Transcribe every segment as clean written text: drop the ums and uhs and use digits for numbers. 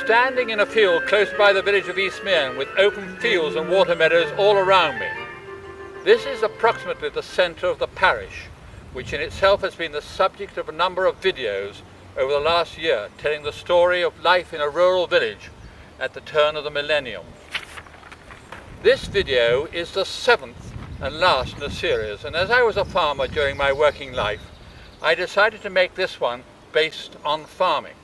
standing in a field close by the village of East Meehan with open fields and water meadows all around me. This is approximately the centre of the parish, which in itself has been the subject of a number of videos over the last year telling the story of life in a rural village at the turn of the millennium. This video is the 7th and last in a series, and as I was a farmer during my working life, I decided to make this one based on farming.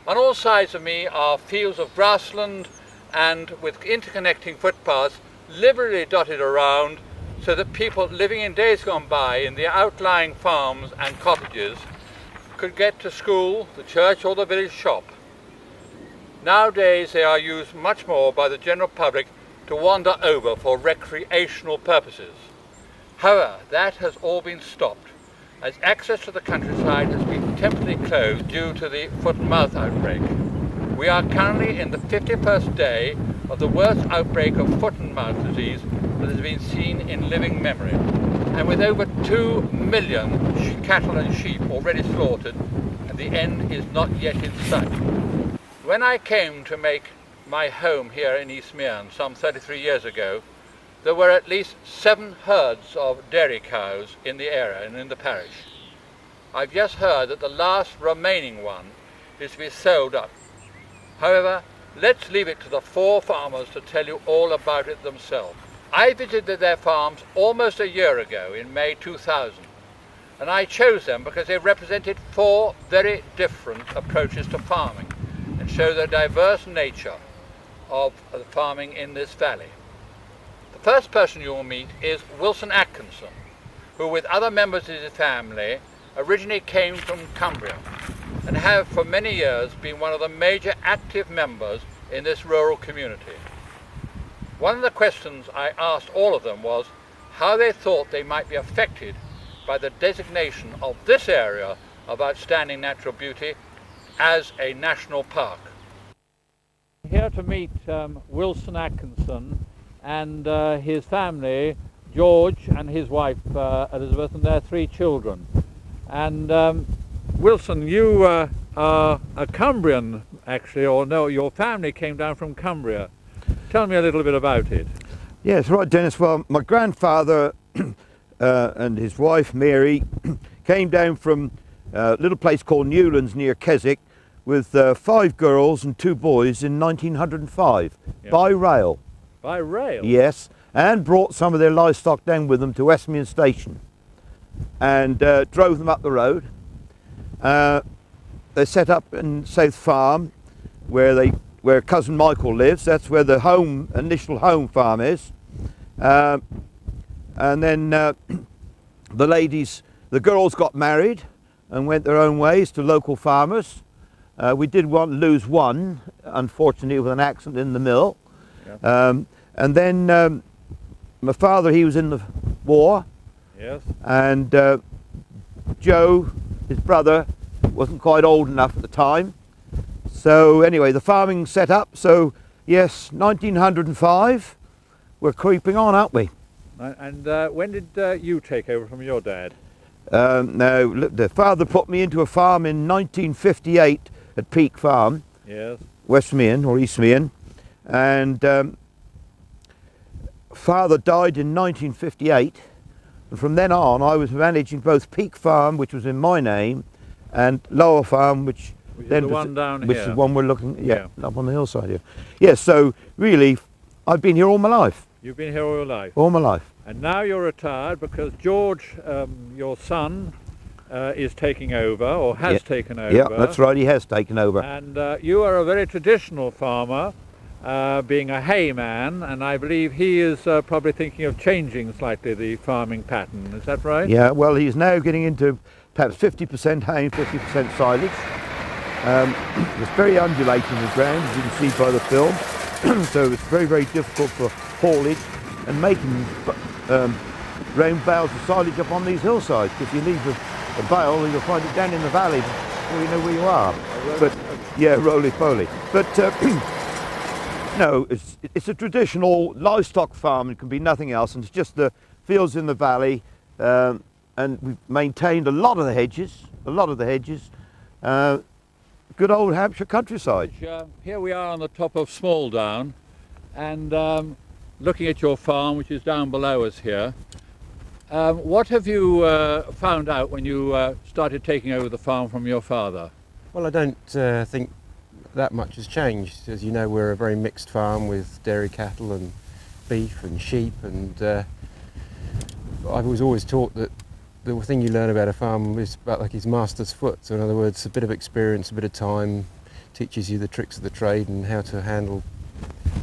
On all sides of me are fields of grassland and with interconnecting footpaths liberally dotted around so that people living in days gone by in the outlying farms and cottages could get to school, the church or the village shop. Nowadays they are used much more by the general public to wander over for recreational purposes. However, that has all been stopped as access to the countryside has been temporarily closed due to the foot and mouth outbreak. We are currently in the 51st day of the worst outbreak of foot and mouth disease that has been seen in living memory, and with over 2 million cattle and sheep already slaughtered, and the end is not yet in sight. When I came to make my home here in East Meehan some 33 years ago, there were at least 7 herds of dairy cows in the area and in the parish. I've just heard that the last remaining one is to be sold up. However, let's leave it to the 4 farmers to tell you all about it themselves. I visited their farms almost a year ago in May 2000, and I chose them because they represented 4 very different approaches to farming and show the diverse nature of farming in this valley. The first person you will meet is Wilson Atkinson, who with other members of his family originally came from Cumbria and have for many years been one of the major active members in this rural community. One of the questions I asked all of them was how they thought they might be affected by the designation of this area of outstanding natural beauty as a national park. Here to meet Wilson Atkinson and his family, George and his wife Elizabeth, and their 3 children. And Wilson, you are a Cumbrian actually, or no, your family came down from Cumbria. Tell me a little bit about it. Yes, right, Dennis. Well, my grandfather and his wife Mary came down from a little place called Newlands near Keswick with 5 girls and 2 boys in 1905 by rail. By rail? Yes, and brought some of their livestock down with them to Westmeath Station and drove them up the road. They set up in South Farm where cousin Michael lives. That's where the initial home farm is. And then the girls got married and went their own ways to local farmers. We did lose one, unfortunately, with an accident in the mill. Yeah. And then my father, he was in the war. Yes. And Joe, his brother, wasn't quite old enough at the time. So anyway, the farming set up. So yes, 1905, we're creeping on, aren't we? And when did you take over from your dad? Now, the father put me into a farm in 1958 at Peak Farm. Yes. West Meehan or East Meehan. And father died in 1958. And from then on, I was managing both Peak Farm, which was in my name, and Lower Farm, which is the one down which here. is the one we're looking, yeah, up on the hillside here. Yes, so really, I've been here all my life. You've been here all your life? All my life. And now you're retired because George, your son, is taking over, or has taken over. Yeah, that's right, he has taken over. And you are a very traditional farmer, being a hayman, and I believe he is probably thinking of changing slightly the farming pattern. Is that right? Yeah, well, he's now getting into perhaps 50% hay and 50% silage. It's very undulating, the ground, as you can see by the film. So it's very, very difficult for haulage and making round bales of silage up on these hillsides. If you leave a bale, you'll find it down in the valley before you know where you are. But yeah, roly-poly. But no, it's a traditional livestock farm. It can be nothing else, and it's just the fields in the valley. And we've maintained a lot of the hedges. good old Hampshire countryside. Here we are on the top of Smalldown, and looking at your farm, which is down below us here. What have you found out when you started taking over the farm from your father? Well, I don't think that much has changed. As you know, we're a very mixed farm with dairy cattle and beef and sheep, and I was always taught that the thing you learn about a farm is about like his master's foot. So in other words, a bit of experience, a bit of time teaches you the tricks of the trade and how to handle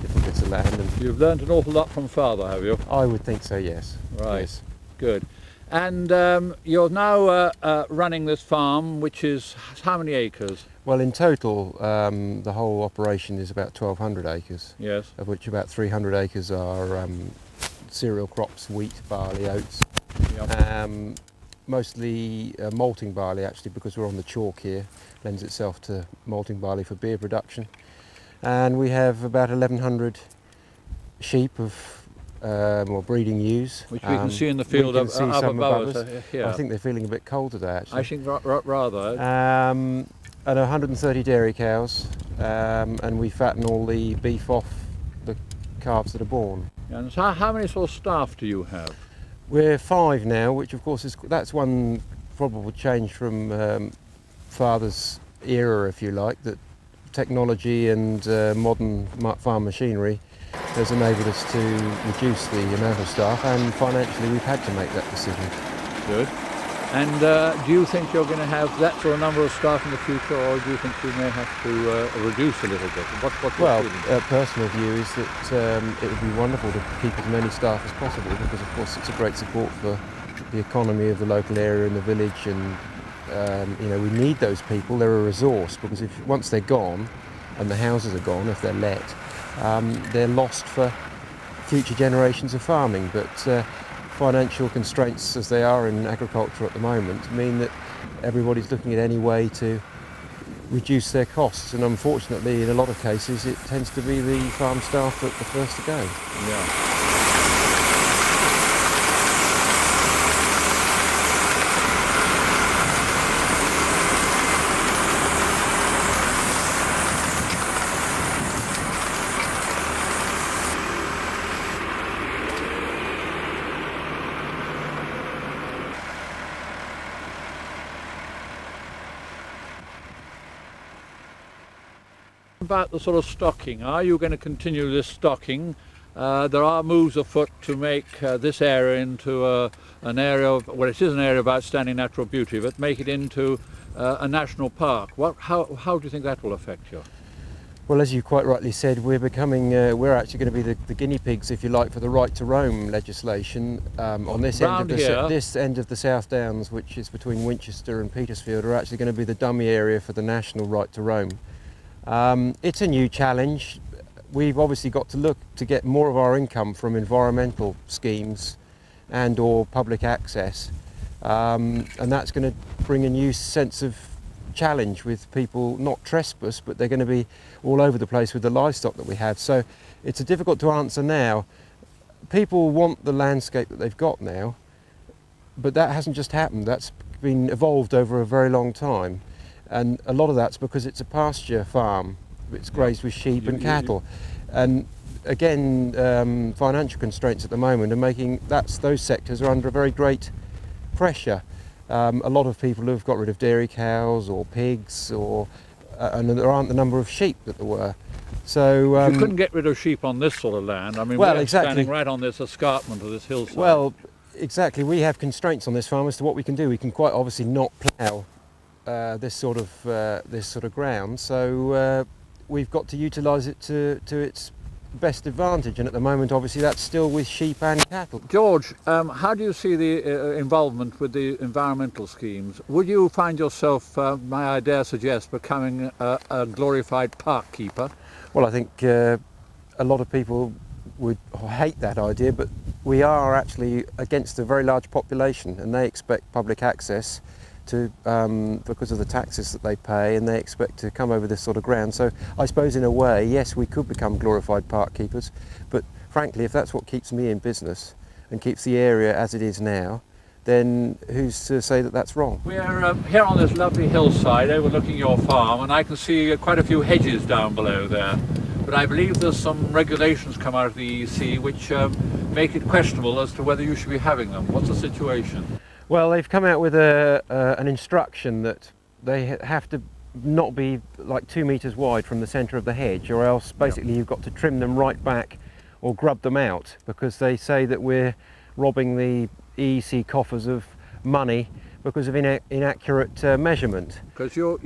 different bits of land. And you've learned an awful lot from father, have you? I would think so, yes. Right, yes. Good. And you're now running this farm, which is how many acres? Well, in total, the whole operation is about 1,200 acres. Yes. Of which about 300 acres are cereal crops, wheat, barley, oats. Yep. Mostly malting barley, actually, because we're on the chalk here, lends itself to malting barley for beer production. And we have about 1,100 sheep of breeding ewes. Which we can see in the field up above us here. I think they're feeling a bit cold today, actually. I think rather. And 130 dairy cows, and we fatten all the beef off the calves that are born. And so how many sort of staff do you have? We're 5 now, which of course that's one probable change from Father's era, if you like, that technology and modern farm machinery has enabled us to reduce the amount of staff, and financially we've had to make that decision. Good. And do you think you're going to have that sort of number of staff in the future, or do you think you may have to reduce a little bit? Well, personal view is that it would be wonderful to keep as many staff as possible, because of course it's a great support for the economy of the local area and the village, and you know, we need those people. They're a resource, because once they're gone and the houses are gone, if they're let, they're lost for future generations of farming. But financial constraints, as they are in agriculture at the moment, mean that everybody's looking at any way to reduce their costs, and unfortunately in a lot of cases it tends to be the farm staff that are the first to go. Yeah. About the sort of stocking, are you going to continue this stocking? There are moves afoot to make this area into an area of, well, it is an area of outstanding natural beauty, but make it into a national park. How do you think that will affect you? Well, as you quite rightly said, we're actually going to be the guinea pigs, if you like, for the right to roam legislation on this this end of the South Downs, which is between Winchester and Petersfield, are actually going to be the dummy area for the national right to roam. It's a new challenge. We've obviously got to look to get more of our income from environmental schemes and or public access, and that's going to bring a new sense of challenge with people, not trespass, but they're going to be all over the place with the livestock that we have. So it's difficult to answer now. People want the landscape that they've got now, but that hasn't just happened. That's been evolved over a very long time. And a lot of that's because it's a pasture farm. It's grazed with sheep and cattle. And again, financial constraints at the moment are making those sectors are under very great pressure. A lot of people have got rid of dairy cows or pigs, and there aren't the number of sheep that there were. So you couldn't get rid of sheep on this sort of land. I mean, we're standing right on this escarpment of this hillside. Well, exactly. We have constraints on this farm as to what we can do. We can quite obviously not plough this sort of ground, so we've got to utilise it to its best advantage, and at the moment obviously that's still with sheep and cattle. George, how do you see the involvement with the environmental schemes? Would you find yourself, may I dare suggest, becoming a glorified park keeper? Well, I think a lot of people would hate that idea, but we are actually against a very large population, and they expect public access to because of the taxes that they pay, and they expect to come over this sort of ground. So I suppose in a way, yes, we could become glorified park keepers, but frankly, if that's what keeps me in business and keeps the area as it is now, then who's to say that that's wrong? We're here on this lovely hillside overlooking your farm, and I can see quite a few hedges down below there. But I believe there's some regulations come out of the EEC which make it questionable as to whether you should be having them. What's the situation? Well, they've come out with an instruction that they have to not be like 2 metres wide from the centre of the hedge, or else basically you've got to trim them right back or grub them out, because they say that we're robbing the EEC coffers of money because of inaccurate measurement. Because you're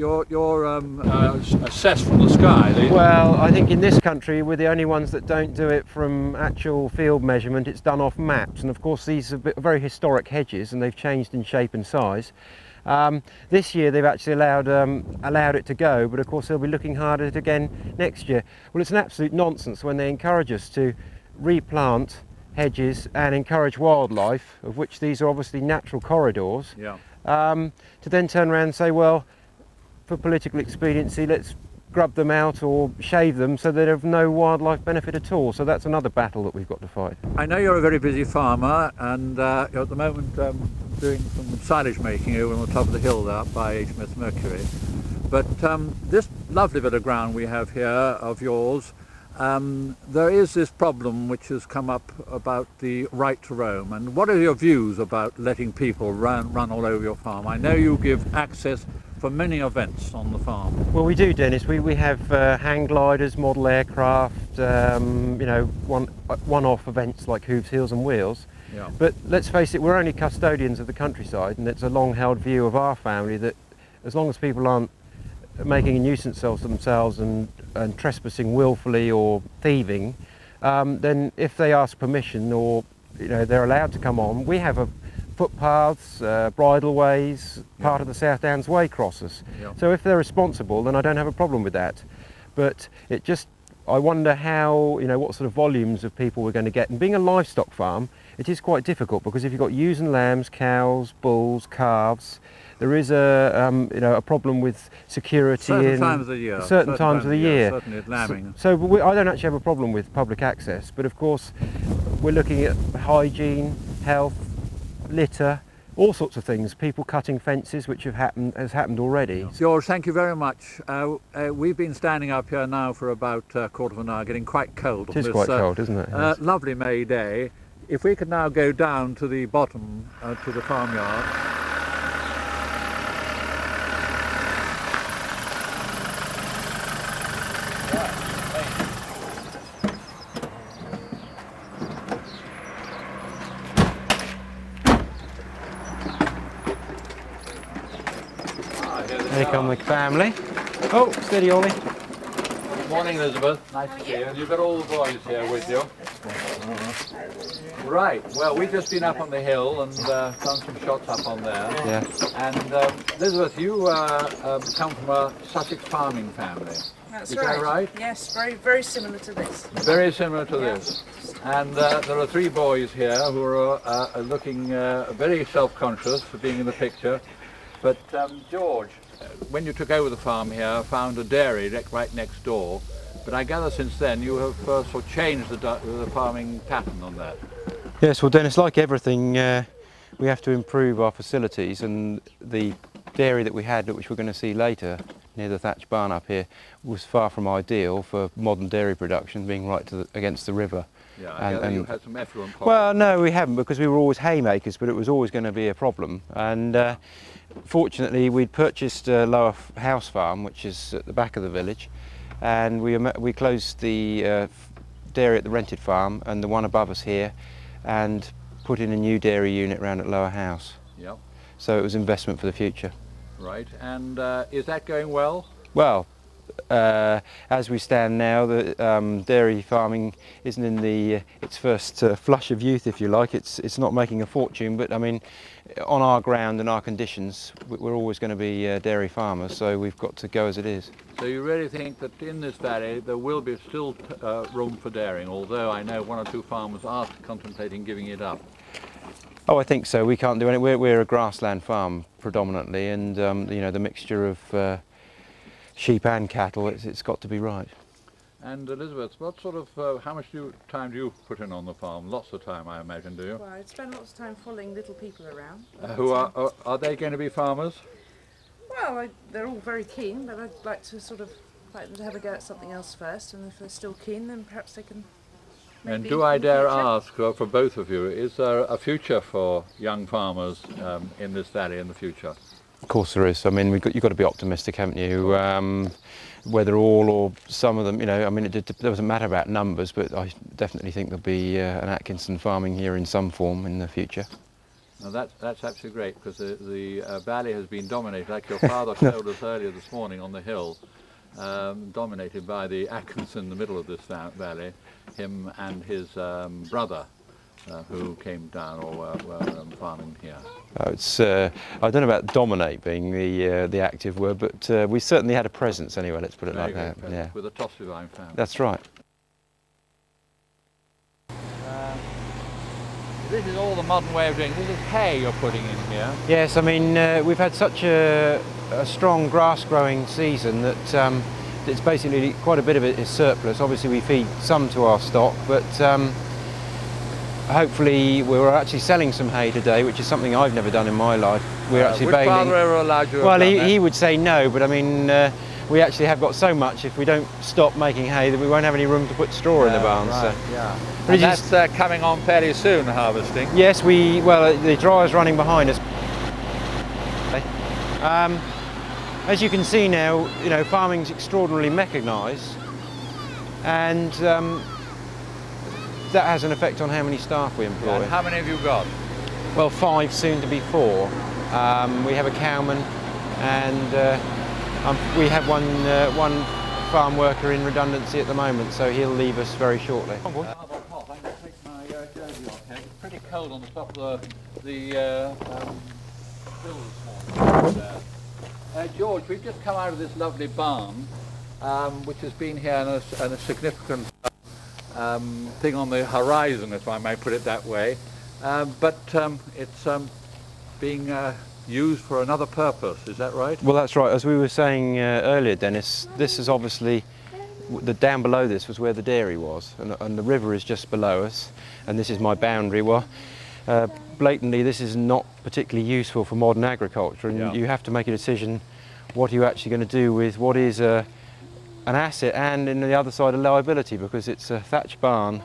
assessed from the sky. Well, I think in this country we're the only ones that don't do it from actual field measurement. It's done off maps, and of course these are very historic hedges and they've changed in shape and size. This year they've actually allowed it to go, but of course they'll be looking hard at it again next year. Well, it's an absolute nonsense when they encourage us to replant hedges and encourage wildlife, of which these are obviously natural corridors, to then turn around and say, well, for political expediency, let's grub them out or shave them so they're of no wildlife benefit at all. So that's another battle that we've got to fight. I know you're a very busy farmer, and you're at the moment doing some silage making over on the top of the hill there by H. Smith Mercury. But this lovely bit of ground we have here of yours, there is this problem which has come up about the right to roam. And what are your views about letting people run all over your farm? I know you give access for many events on the farm. Well, we do, Dennis. We have hang gliders, model aircraft, you know, one-off events like Hooves, Heels and Wheels. Yeah. But let's face it, we're only custodians of the countryside, and it's a long-held view of our family that as long as people aren't making a nuisance of themselves and trespassing willfully or thieving, then if they ask permission, or you know, they're allowed to come on, we have footpaths, bridleways, part of the South Downs Way crosses. Yeah. So if they're responsible, then I don't have a problem with that. But I wonder how, you know, what sort of volumes of people we're going to get. And being a livestock farm, it is quite difficult, because if you've got ewes and lambs, cows, bulls, calves, there is a problem with security certain times of the year. Certain times of the year. Certainly at lambing. So I don't actually have a problem with public access, but of course we're looking at hygiene, health, litter, all sorts of things. People cutting fences, which has happened already. George, thank you very much. We've been standing up here now for about a quarter of an hour, getting quite cold. It is quite cold, isn't it? Yes. Lovely May day. If we could now go down to the bottom, to the farmyard. Here come the family. Oh, steady, Ollie. Good morning, Elizabeth. Nice to see you. And you've got all the boys here with you. Right. Well, we've just been up on the hill and done some shots up on there. Yeah. And Elizabeth, you come from a Sussex farming family. That's Is right. that right? Yes, very similar to this. Very similar to this. And there are three boys here who are looking very self-conscious for being in the picture. But George, when you took over the farm here, found a dairy right next door. But I gather since then you have sort of changed the farming pattern on that. Yes, well, Dennis, like everything, we have to improve our facilities, and the dairy that we had, which we're going to see later, near the thatch barn up here, was far from ideal for modern dairy production, being right against the river. Yeah, I gather you had some effluent problems. Well, no, we haven't, because we were always haymakers, but it was always going to be a problem. And fortunately, we'd purchased a lower house farm, which is at the back of the village, and we closed the dairy at the rented farm and the one above us here, and put in a new dairy unit round at Lower House. Yep. So it was investment for the future. Right, and is that going well? Well, as we stand now, the dairy farming isn't in its first flush of youth, if you like. It's not making a fortune, but I mean, on our ground and our conditions, we're always going to be dairy farmers, so we've got to go as it is. So you really think that in this valley there will be still room for dairying, although I know one or two farmers are contemplating giving it up? Oh, I think so. We can't do anything. We're a grassland farm predominantly, and you know, the mixture of sheep and cattle, it's got to be right. And Elizabeth, what sort of, how much time do you put in on the farm? Lots of time, I imagine, do you? Well, I spend lots of time following little people around. Who are they going to be farmers? Well, they're all very keen, but I'd like to like them to have a go at something else first, and if they're still keen, then perhaps they can. And do I dare ask, for both of you, is there a future for young farmers in this valley in the future? Of course there is. I mean, you've got to be optimistic, haven't you? Whether all or some of them, you know, I mean, it doesn't matter about numbers, but I definitely think there'll be an Atkinson farming here in some form in the future. Now that's absolutely great, because the valley has been dominated, like your father showed us earlier this morning on the hill, dominated by the Atkinson in the middle of this valley, him and his brother, who came down or were farming here. I don't know about dominate being the active word, but we certainly had a presence anyway, let's put it like that. Yeah. With the Tossivine family. That's right. This is all the modern way of doing. This is hay you're putting in here. Yes, I mean, we've had such a strong grass growing season that it's basically quite a bit of it is surplus. Obviously we feed some to our stock, but hopefully we were actually selling some hay today, which is something I've never done in my life. We're actually would baling. Father ever allowed you? Well, he would say no, but I mean, we actually have got so much. If we don't stop making hay, that we won't have any room to put straw in the barn. Right, so. Yeah. But And that's coming on fairly soon, harvesting. Yes, well, the dryer's running behind us. As you can see now, you know, farming's extraordinarily mechanised, and that has an effect on how many staff we employ. And how many have you got? Well, 5, soon to be 4. We have a cowman, and we have one farm worker in redundancy at the moment, so he'll leave us very shortly. I'm going to take my jersey off here. It's pretty cold on the top of the hill this morning. George, we've just come out of this lovely barn, which has been here and a significant thing on the horizon, if I may put it that way. But it's being used for another purpose, is that right? Well, that's right. As we were saying earlier, Dennis, this is obviously, down below this was where the dairy was, and the river is just below us, and this is my boundary. Well, blatantly, this is not particularly useful for modern agriculture, and you have to make a decision what are you actually going to do with what is an asset and, on the other side, a liability, because it's a thatched barn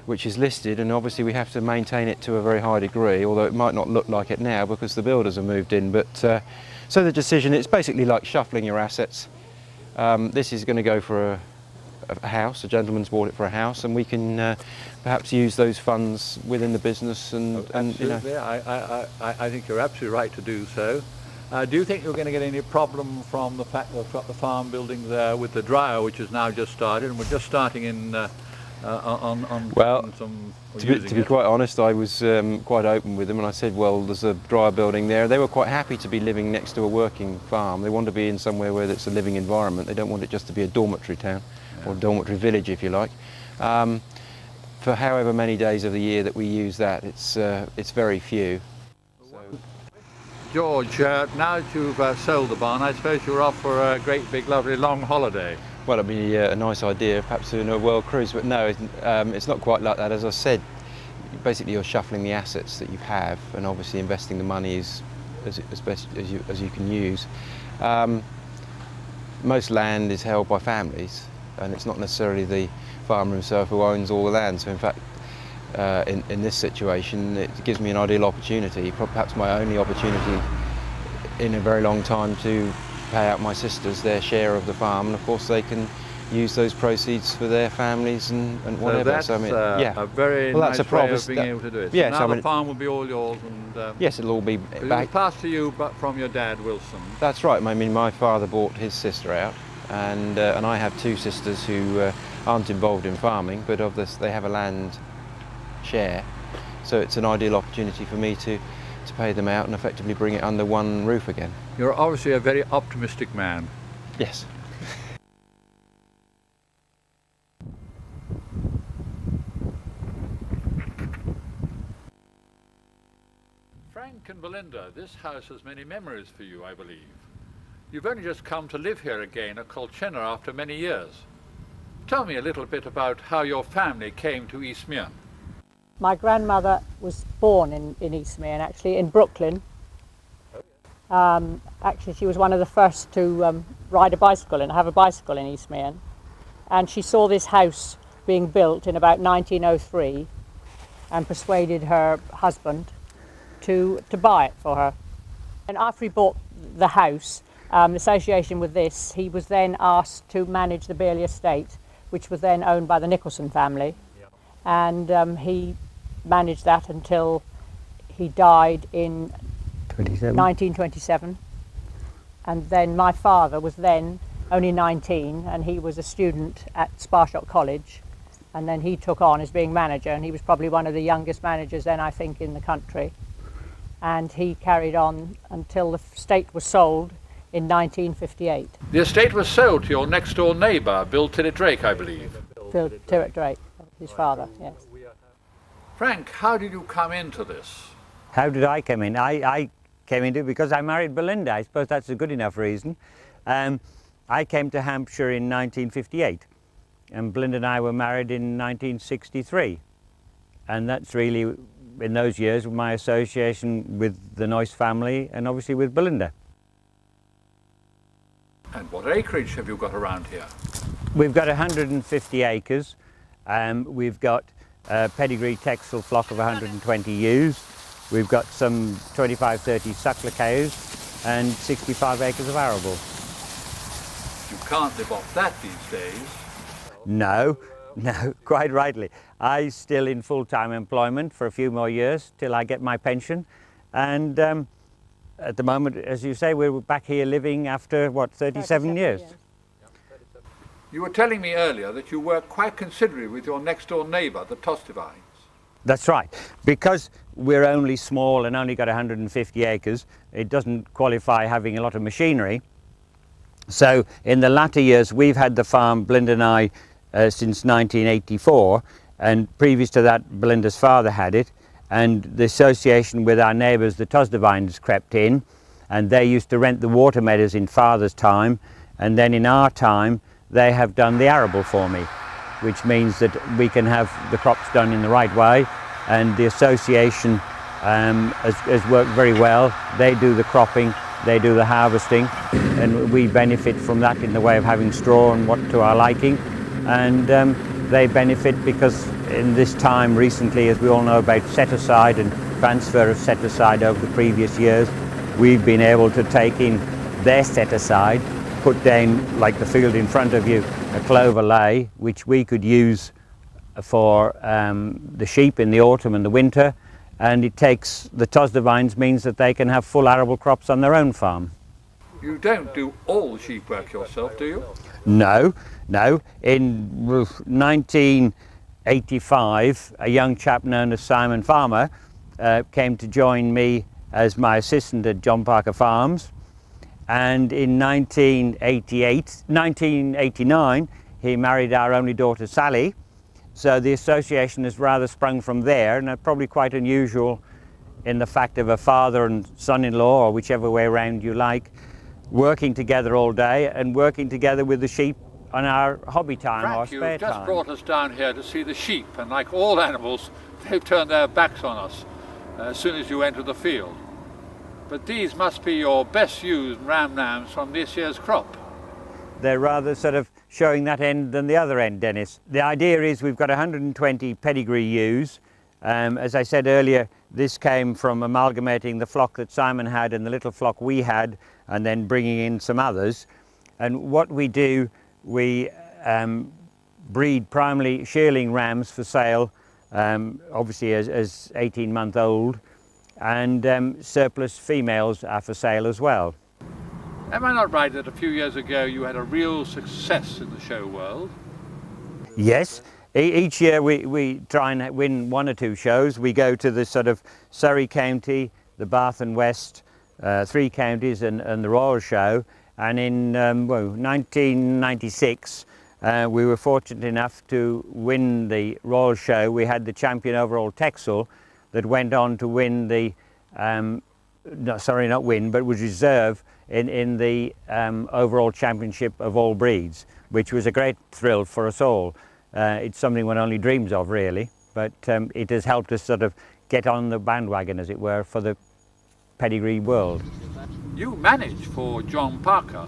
which is listed, and obviously we have to maintain it to a very high degree, although it might not look like it now because the builders have moved in. But so the decision, it's basically like shuffling your assets. This is going to go for a house. A gentleman's bought it for a house, and we can perhaps use those funds within the business. And absolutely, you know. I think you're absolutely right to do so. Do you think you're going to get any problem from the fact that we've got the farm building there with the dryer, which has now just started, and we're just starting in well, to be quite honest, I was quite open with them, and I said, well, there's a dryer building there. They were quite happy to be living next to a working farm. They want to be in somewhere where it's a living environment. They don't want it just to be a dormitory town, or a dormitory village, if you like. For however many days of the year that we use that, it's very few. George, now that you've sold the barn, I suppose you're off for a great big lovely long holiday. Well, it'd be a nice idea, perhaps doing a world cruise, but no, it's not quite like that. As I said, basically you're shuffling the assets that you have, and obviously investing the money as best as you can use. Most land is held by families, and it's not necessarily the farmer himself who owns all the land. So in fact, in this situation, it gives me an ideal opportunity, perhaps my only opportunity in a very long time, to pay out my sisters their share of the farm, and of course they can use those proceeds for their families and whatever. So that's I mean, yeah. a very nice way of being able to do it. So yes, now the farm will be all yours, and yes, it'll all be it back. was passed to you, but from your dad, Wilson. That's right. I mean, my father bought his sister out, and I have 2 sisters who aren't involved in farming, but of this they have a land share. So it's an ideal opportunity for me to pay them out and effectively bring it under one roof again. You're obviously a very optimistic man. Yes. Frank and Belinda, this house has many memories for you, I believe. You've only just come to live here again at Colchester after many years. Tell me a little bit about how your family came to Eastmearn. My grandmother was born in Eastmearn, actually, in Brooklyn. Actually, she was one of the first to ride a bicycle and have a bicycle in Eastmearn. And she saw this house being built in about 1903 and persuaded her husband to buy it for her. And after he bought the house, in association with this, he was then asked to manage the Bearley estate, which was then owned by the Nicholson family. And he managed that until he died in 1927. And then my father was then only 19, and he was a student at Sparshot College, and then he took on as being manager, and he was probably one of the youngest managers then, I think, in the country. And he carried on until the estate was sold in 1958. The estate was sold to your next door neighbour, Bill Tillett Drake, I believe. Bill Tillett Drake, his father, yes. Frank, how did you come into this? How did I come in? I came into it because I married Belinda. I suppose that's a good enough reason. I came to Hampshire in 1958, and Belinda and I were married in 1963. And that's really, in those years, my association with the Noyce family and obviously with Belinda. And what acreage have you got around here? We've got 150 acres. We've got a pedigree Texel flock of 120 ewes. We've got some 25-30 suckler cows and 65 acres of arable. You can't live off that these days. No, quite rightly. I'm still in full-time employment for a few more years till I get my pension. And at the moment, as you say, we're back here living after, what, 37 years? You were telling me earlier that you work quite considerably with your next-door neighbour, the Tostivines. That's right. Because we're only small and only got 150 acres, it doesn't qualify having a lot of machinery. So in the latter years, we've had the farm, Belinda and I, since 1984, and previous to that, Belinda's father had it, and the association with our neighbours, the Tostivines, crept in, and they used to rent the water meadows in father's time, and then in our time, they have done the arable for me, which means that we can have the crops done in the right way, and the association has worked very well. They do the cropping, they do the harvesting, and we benefit from that in the way of having straw and what to our liking. And they benefit because in this time recently, as we all know about set-aside and transfer of set-aside over the previous years, we've been able to take in their set-aside, put down, like the field in front of you, a clover lay, which we could use for the sheep in the autumn and the winter, and it takes the Tostivines means that they can have full arable crops on their own farm. You don't do all the sheep work yourself, do you? No. In 1985, a young chap known as Simon Farmer came to join me as my assistant at John Parker Farms, and in 1989 he married our only daughter Sally. So the association has rather sprung from there, and it's probably quite unusual in the fact of a father and son-in-law, or whichever way around you like, working together all day and working together with the sheep on our hobby time or spare time. Frank, you've just brought us down here to see the sheep, and like all animals, they've turned their backs on us as soon as you enter the field. But these must be your best used ram lambs from this year's crop. They're rather sort of showing that end than the other end, Dennis. The idea is we've got 120 pedigree ewes. As I said earlier, this came from amalgamating the flock that Simon had and the little flock we had, and then bringing in some others. And what we do, we breed primarily shearling rams for sale, obviously as 18-month-old, and surplus females are for sale as well. Am I not right that a few years ago you had a real success in the show world? Yes. Each year we try and win one or two shows. We go to the sort of Surrey County, the Bath and West, 3 counties and the Royal Show. And in 1996 we were fortunate enough to win the Royal Show. We had the champion overall Texel that went on to win the, not win, but was reserve in the overall championship of all breeds. which was a great thrill for us all. It's something one only dreams of, really, but it has helped us sort of get on the bandwagon, as it were, for the pedigree world. You manage for John Parker,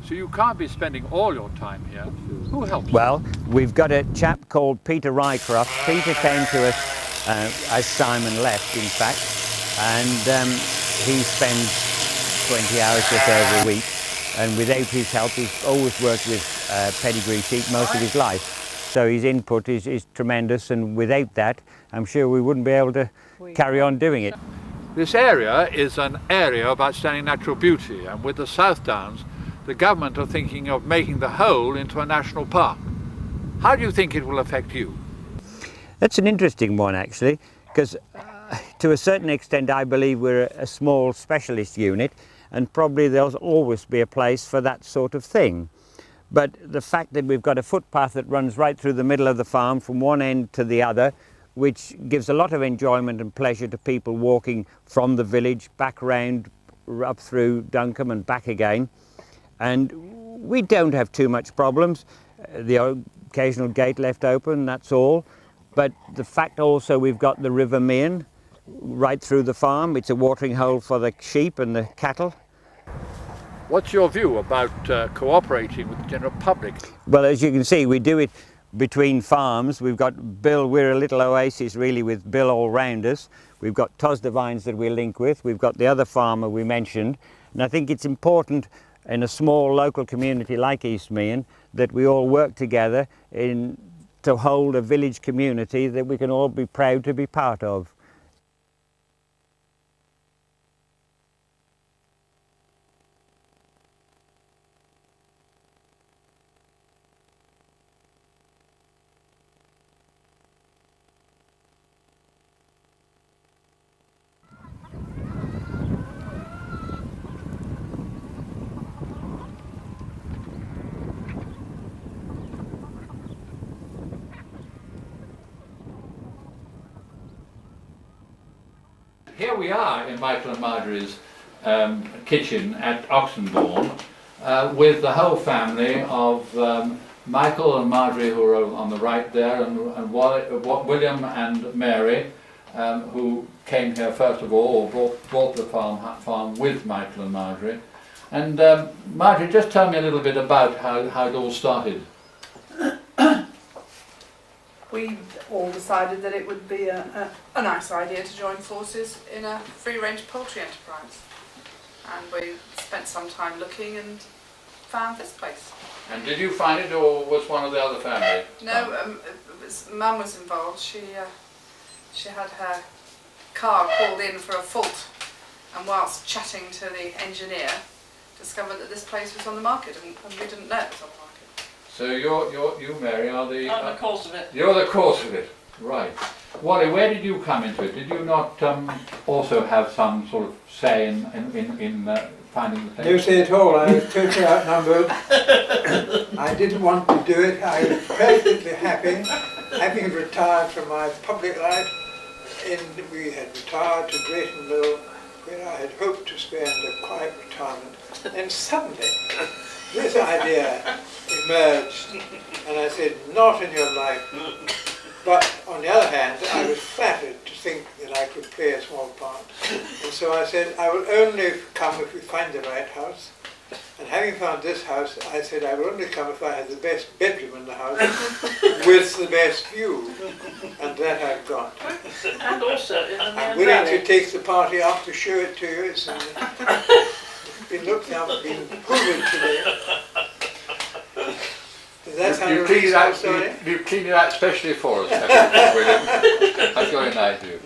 so you can't be spending all your time here. Who helps? Well, we've got a chap called Peter Rycroft. Peter came to us as Simon left, in fact, and he spends 20 hours or so every week, and without his help he's always worked with pedigree sheep most of his life. So his input is tremendous, and without that I'm sure we wouldn't be able to carry on doing it. This area is an area of outstanding natural beauty, and with the South Downs the government are thinking of making the whole into a national park. How do you think it will affect you? That's an interesting one, actually, because to a certain extent I believe we're a small specialist unit, and probably there'll always be a place for that sort of thing. But the fact that we've got a footpath that runs right through the middle of the farm from one end to the other, which gives a lot of enjoyment and pleasure to people walking from the village back round up through Duncombe and back again. And we don't have too much problems. The occasional gate left open, that's all. But the fact also we've got the River Mearn right through the farm. It's a watering hole for the sheep and the cattle. What's your view about cooperating with the general public? Well, as you can see, we do it between farms. We've got Bill, we're a little oasis really with Bill all round us. We've got Tos Devines that we link with. We've got the other farmer we mentioned. And I think it's important in a small local community like East Mearn that we all work together to hold a village community that we can all be proud to be part of. Here we are in Michael and Marjorie's kitchen at Oxenbourne with the whole family of Michael and Marjorie, who are on the right there, and William and Mary, who came here first of all, or bought the farm with Michael and Marjorie. And Marjorie, just tell me a little bit about how it all started. We all decided that it would be a nice idea to join forces in a free-range poultry enterprise. And we spent some time looking and found this place. And did you find it, or was one of the other family? No, Mum was involved. She had her car called in for a fault, and whilst chatting to the engineer, discovered that this place was on the market, and we didn't know it was on the market. So you, Mary, are the... I'm the cause of it. You're the cause of it, right. Wally, where did you come into it? Did you not also have some sort of say in finding the place? No say at all. I was totally outnumbered. I didn't want to do it. I was perfectly happy, having retired from my public life. We had retired to Drayton Mill, where I had hoped to spend a quiet retirement. And suddenly, this idea emerged, and I said, not in your life. But on the other hand, I was flattered to think that I could play a small part. And so I said, I will only come if we find the right house. And having found this house, I said, I will only come if I have the best bedroom in the house with the best view. And that I've got. And also in the I'm willing to take the party up to show it to you. It's been looked up, been proven today. Does that sound you cleaned it out especially for us, William. That's very nice of you.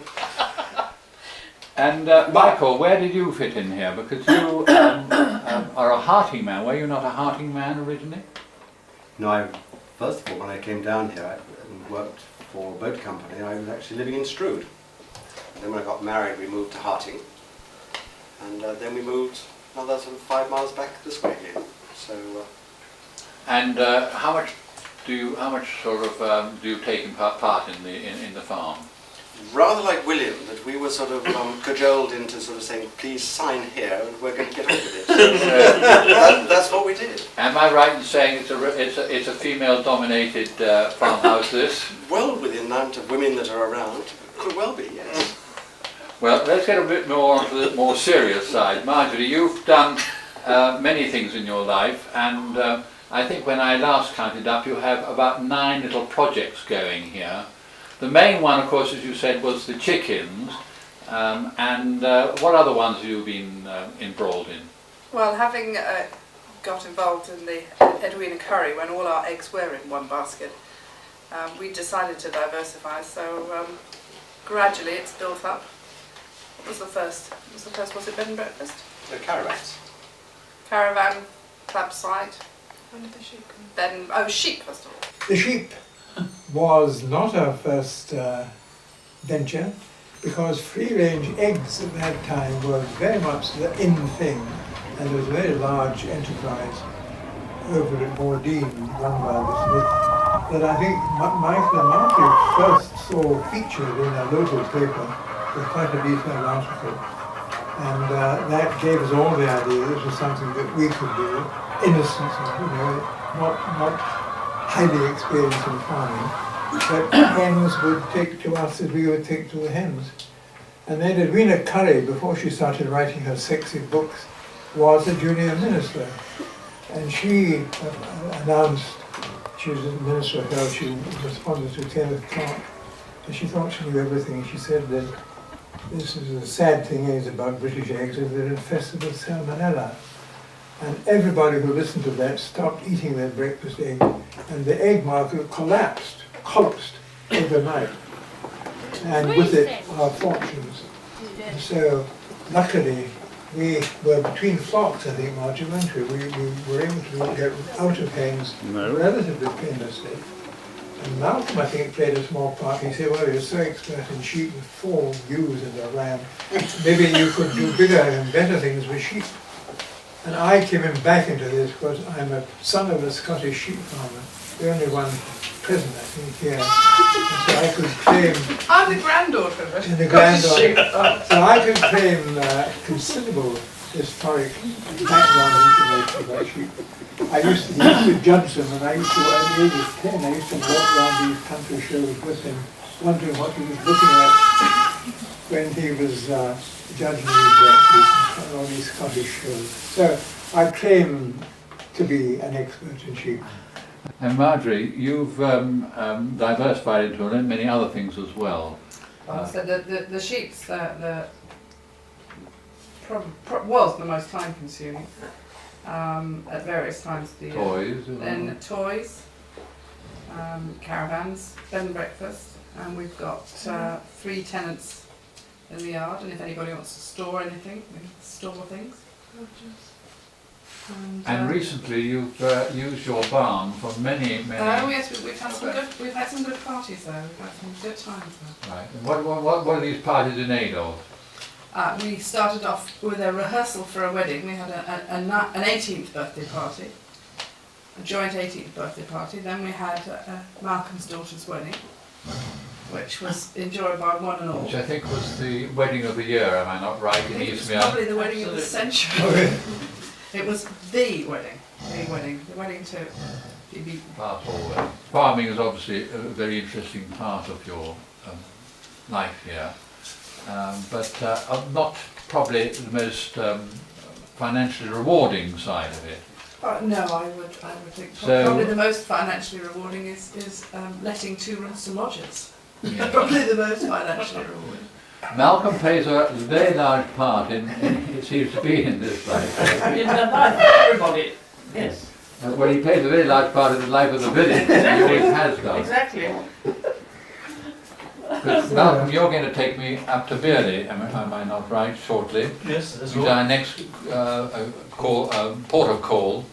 And Michael, where did you fit in here? Because you are a Harting man. Were you not a Harting man originally? No, first of all, when I came down here and worked for a boat company, I was actually living in Strood. And then when I got married, we moved to Harting. And then we moved another sort of 5 miles back this way again. So. And how much do you take part in the farm? rather like William, that we were sort of cajoled into sort of saying, please sign here and we're going to get on with it. So, that's what we did. Am I right in saying it's a female-dominated farmhouse, this? Well, with the amount of women that are around, could well be, yes. Well, let's get a bit more onto the more serious side. Marjorie, you've done many things in your life, and I think when I last counted up, you have about 9 little projects going here. The main one, of course, as you said, was the chickens, and what other ones have you been embroiled in? Well, having got involved in the Edwina Curry when all our eggs were in one basket, we decided to diversify, so gradually it's built up. What was the first? Was it bed and breakfast? The caravans. Caravan, club site. When did the sheep come? Then, sheep first of all. The sheep was not our first venture, because free-range eggs at that time were very much the in thing, and there was a very large enterprise over at Mordeen run by the Smith that I think Michael and Marjorie first saw featured in a local paper with quite a detailed article, and that gave us all the idea this was something that we could do, innocent, not highly experienced in farming, but hens would take to us as we would take to the hens. And then Edwina Curry, before she started writing her sexy books, was a junior minister, and she announced, she was a minister of health, she responded to Kenneth Clark, and she thought she knew everything. She said that this is the sad thing is about British eggs, is they're infested with salmonella. And everybody who listened to that stopped eating their breakfast egg, and the egg market collapsed overnight. And with it, our fortunes. And so, luckily, we were between flocks, I think, Margie, weren't we? We were able to get out of hens relatively painlessly. And Malcolm, I think, played a small part. He said, well, you're so expert in sheep with 4 ewes in the lamb. Maybe you could do bigger and better things with sheep. And I came back into this because I'm a son of a Scottish sheep farmer, the only one present, I think, here. And so I could claim... I'm the granddaughter of it. The granddaughter. So I could claim considerable historic background information about sheep. I used to judge them, and I used to, at the age of 10, I used to walk around these country shows with him, wondering what he was looking at when he was judging these breakfasts and all these Scottish shows. So I claim to be an expert in sheep. And Marjorie, you've diversified into many other things as well. So the sheep's was the most time-consuming at various times of the year. Toys. Then toys, caravans, bed and breakfast, and we've got 3 tenants in the yard, and if anybody wants to store anything, we can store things. And recently you've used your barn for many. Oh yes, we've had some good parties there. We've had some good times there. Right. And what are these parties in aid of? We started off with a rehearsal for a wedding. We had an 18th birthday party, a joint 18th birthday party. Then we had Malcolm's daughter's wedding, which was enjoyed by one and all. Which I think was the wedding of the year, am I not right, in Eastmead? It was probably the wedding of the century. It was the wedding to be Part all. Farming is obviously a very interesting part of your life here, but not probably the most financially rewarding side of it. No, I would think probably the most financially rewarding is letting 2 rooms to lodgers. Yeah. Probably the most financially rewarding. Malcolm plays a very large part in it seems to be in this life. In the life of everybody, yes. Well, he plays a very large part in the life of the village. Exactly. He always has done. Exactly. But Malcolm, you're going to take me up to Bearley, am I not right, shortly? Yes, that's Which is our next port of call.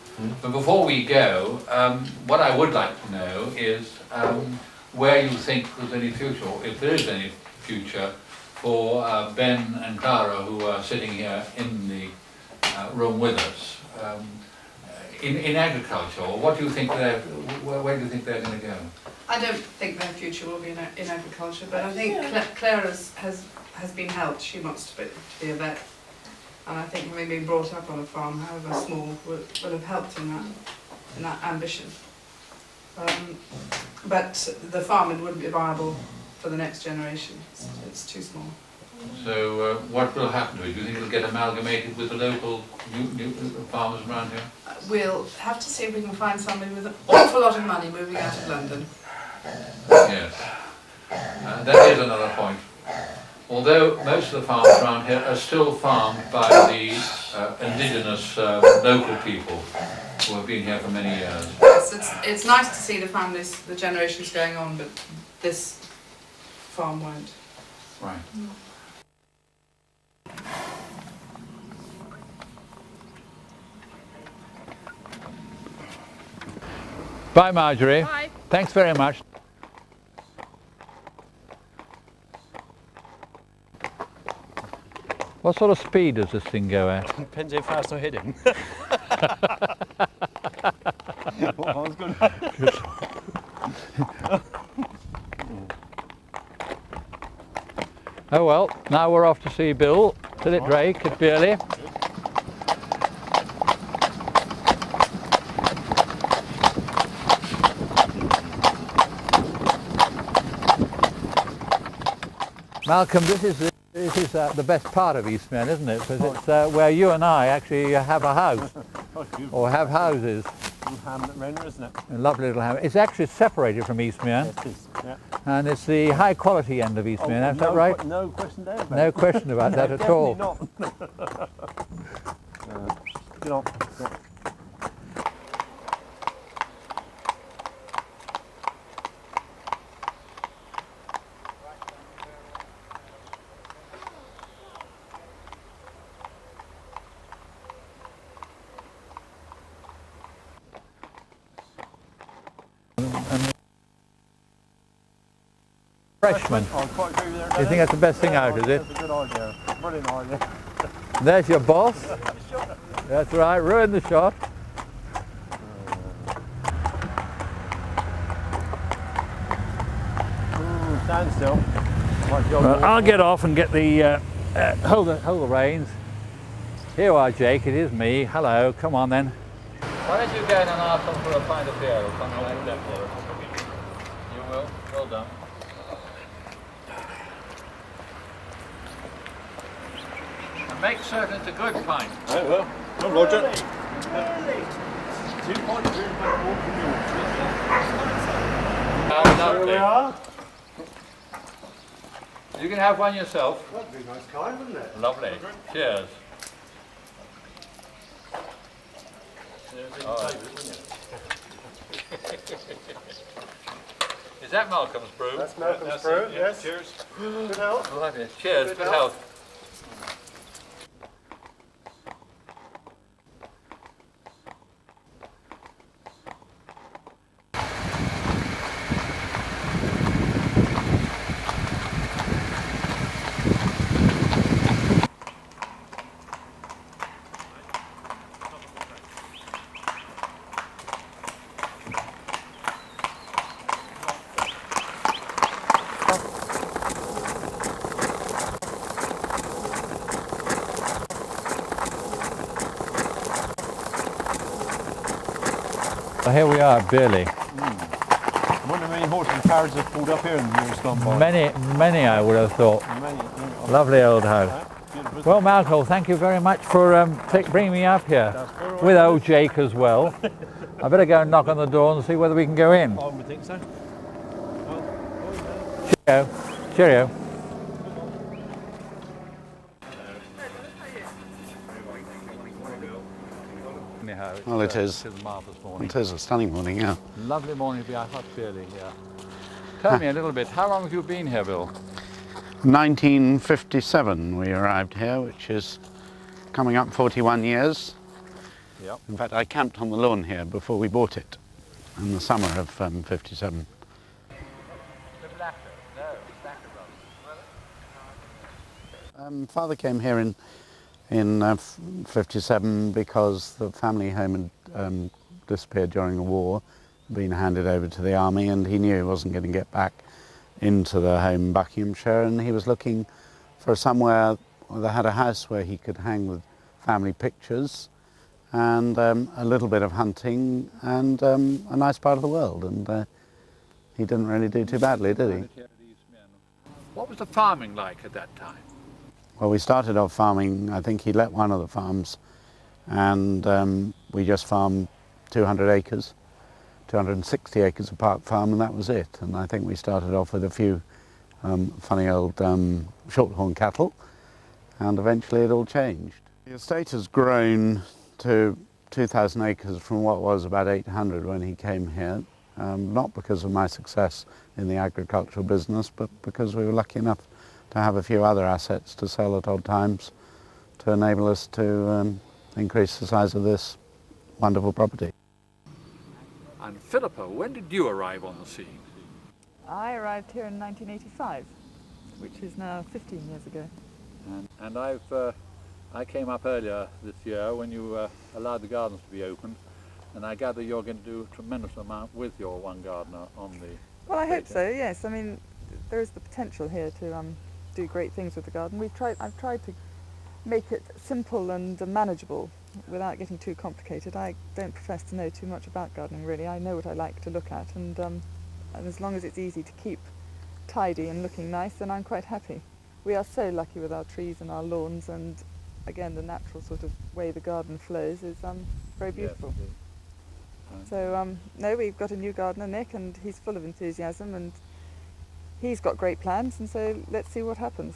But before we go, what I would like to know is where you think there's any future, or if there is any future, for Ben and Tara, who are sitting here in the room with us. in agriculture, or what do you think where do you think they're going to go? I don't think their future will be in agriculture, but I think Claire has been helped. She wants to be a vet, and I think having been brought up on a farm, however small, will have helped in that ambition. But the farm wouldn't be viable for the next generation. It's too small. So what will happen to it? Do you think it'll get amalgamated with the local new farmers around here? We'll have to see if we can find somebody with an awful lot of money moving out of London. Yes, that is another point. Although most of the farms around here are still farmed by the indigenous local people who have been here for many years. Yes, it's nice to see the families, the generations going on, but this farm won't. Right. Bye, Marjorie. Bye. Thanks very much. What sort of speed does this thing go at? Depends how fast I hit him. Well, I was going Oh well, now we're off to see Bill, Philip Drake at Bearley. Malcolm, this is the best part of Eastmead, isn't it? Because it's where you and I actually have a house, or have houses. Hamlet Renner, isn't it? A lovely little hamlet. It's actually separated from Eastmead. Yes, it is. Yeah. And it's the high quality end of Eastmead, is that right? No question there about No question about that at all. Definitely not. Get on. Freshman. I quite agree with You think that's the best thing out, is it? That's a good idea. Brilliant idea. There's your boss. That's right, ruin the shot. Stand still. Well, I'll get off and get the hold the reins. Here you are, Jake. It is me. Hello. Come on then. Why don't you go and ask them for a pint of beer or something like that? You will. Well done. And make certain it's a good pint. I will. No, Roger. 2 pints here and back walk Lovely. we are. You can have one yourself. That'd be a nice kind, wouldn't it? Lovely. Cheers. Is that Malcolm's brew? That's Malcolm's brew, yes. Cheers. Good health. Lovely. Cheers. Good health. So here we are at Bearley. I wonder how many horses and carriages have pulled up here in the years gone by. Many I would have thought. Many. Lovely old house. Well, Malcolm, thank you very much for bringing me up here. With old Jake as well. I better go and knock on the door and see whether we can go in. I would think so. Cheerio. Cheerio. Well, it is. It is a marvellous morning. It is a stunning morning, yeah. Lovely morning to be out at Bearley here. Tell me a little bit, how long have you been here, Bill? 1957 we arrived here, which is coming up 41 years. Yep. In fact, I camped on the lawn here before we bought it in the summer of 57. Father came here in in 57 because the family home had disappeared during the war, been handed over to the army, and he knew he wasn't going to get back into the home in Buckinghamshire, and he was looking for somewhere that had a house where he could hang the family pictures and a little bit of hunting and a nice part of the world, and he didn't really do too badly, did he? What was the farming like at that time? Well, we started off farming, I think he let one of the farms, and we just farmed 200 acres, 260 acres of Park Farm, and that was it. And I think we started off with a few funny old shorthorn cattle, and eventually it all changed. The estate has grown to 2,000 acres from what was about 800 when he came here, not because of my success in the agricultural business, but because we were lucky enough to have a few other assets to sell at odd times to enable us to increase the size of this wonderful property. And Philippa, when did you arrive on the scene? I arrived here in 1985, which is now 15 years ago. And I came up earlier this year when you allowed the gardens to be opened, and I gather you're going to do a tremendous amount with your one gardener on the... Well, I hope so, yes. I mean, there is the potential here to do great things with the garden. I've tried to make it simple and manageable without getting too complicated. I don't profess to know too much about gardening, really. I know what I like to look at, and as long as it's easy to keep tidy and looking nice, then I'm quite happy. We are so lucky with our trees and our lawns, and again, the natural sort of way the garden flows is very beautiful. Yes, so, no, we've got a new gardener, Nick, and he's full of enthusiasm, and he's got great plans, and so let's see what happens.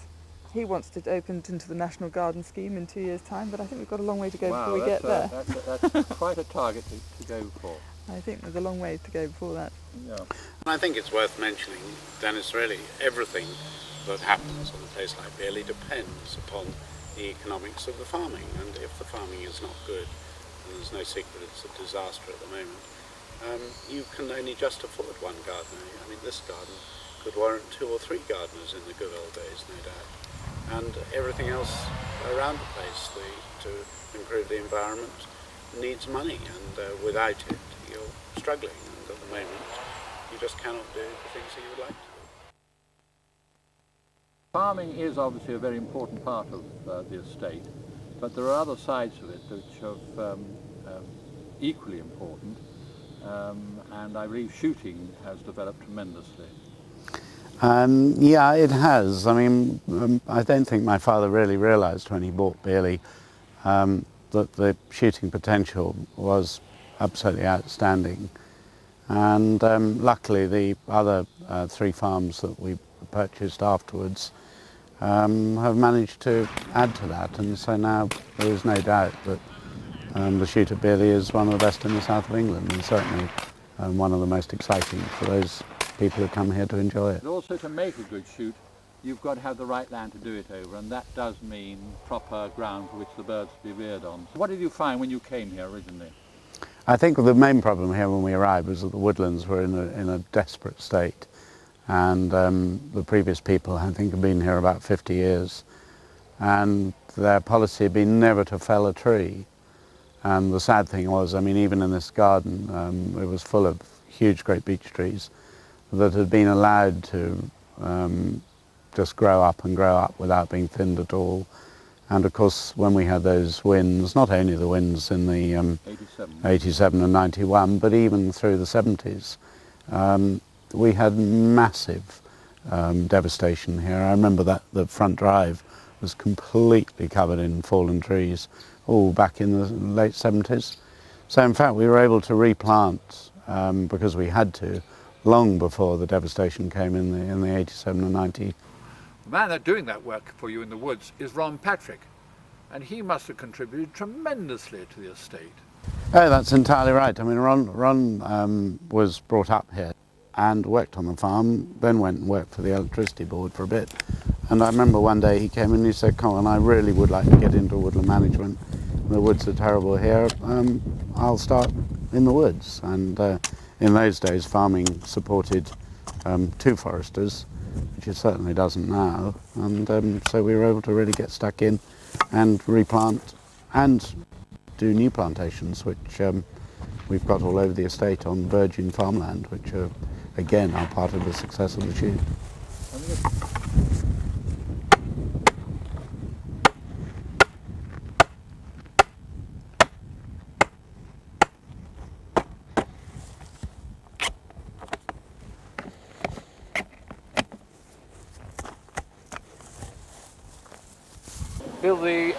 He wants to open into the National Garden Scheme in 2 years' time, but I think we've got a long way to go before we get there. That's quite a target to go for. I think there's a long way to go before that. Yeah. And I think it's worth mentioning, Dennis, really everything that happens on a place like Bearley depends upon the economics of the farming, and if the farming is not good, and there's no secret it's a disaster at the moment, you can only just afford one gardener. I mean, this garden could warrant 2 or 3 gardeners in the good old days, no doubt. And everything else around the place to improve the environment needs money, and without it you're struggling, and at the moment you just cannot do the things that you would like to do. Farming is obviously a very important part of the estate, but there are other sides of it which are equally important, and I believe shooting has developed tremendously. Yeah, it has. I mean, I don't think my father really realised when he bought Bearley that the shooting potential was absolutely outstanding. And luckily the other 3 farms that we purchased afterwards have managed to add to that, and so now there is no doubt that the shoot at Bearley is one of the best in the south of England, and certainly one of the most exciting for those people who come here to enjoy it. But also, to make a good shoot, you've got to have the right land to do it over, and that does mean proper ground for which the birds to be reared on. What did you find when you came here originally? I think the main problem here when we arrived was that the woodlands were in a desperate state, and the previous people, I think, had been here about 50 years, and their policy had been never to fell a tree. And the sad thing was, I mean, even in this garden, it was full of huge great beech trees that had been allowed to just grow up without being thinned at all. And of course, when we had those winds, not only the winds in the 87 and 91, but even through the 70s, we had massive devastation here. I remember that the front drive was completely covered in fallen trees, all back in the late 70s. So in fact, we were able to replant, because we had to, long before the devastation came in the 87 and 90. The man that's doing that work for you in the woods is Ron Patrick, and he must have contributed tremendously to the estate. Oh, that's entirely right. I mean, Ron was brought up here and worked on the farm, then went and worked for the electricity board for a bit. And I remember one day he came in and he said, "Colin, I really would like to get into woodland management. The woods are terrible here. I'll start in the woods." And in those days, farming supported 2 foresters, which it certainly doesn't now. And so we were able to really get stuck in and replant and do new plantations, which we've got all over the estate on virgin farmland, which are, again, are part of the success of the shoot. Bill, the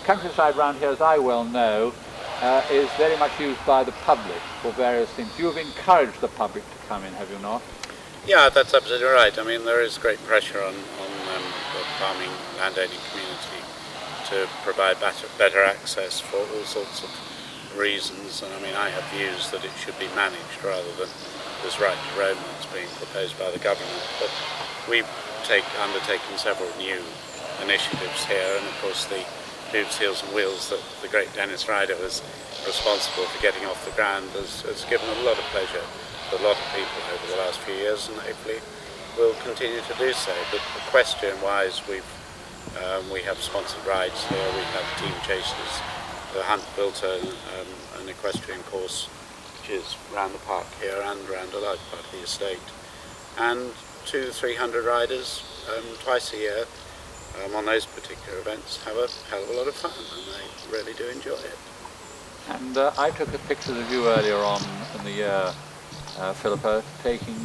countryside round here, as I well know, is very much used by the public for various things. You've encouraged the public to come in, have you not? Yeah, that's absolutely right. I mean, there is great pressure on the farming landowning community to provide better access for all sorts of reasons. And I mean, I have views that it should be managed rather than this right to roam that's being proposed by the government. But we've undertaken several new initiatives here, and of course the Hooves, Heels and Wheels that the great Dennis Ryder was responsible for getting off the ground has given a lot of pleasure to a lot of people over the last few years, and hopefully will continue to do so. But equestrian-wise, we have sponsored rides here, we have team chases. The Hunt built an equestrian course which is around the park here and around a large part of the estate, and 200-300 riders twice a year on those particular events have a hell of a lot of fun, and they really do enjoy it. And I took a picture of you earlier on in the year, Philippa, taking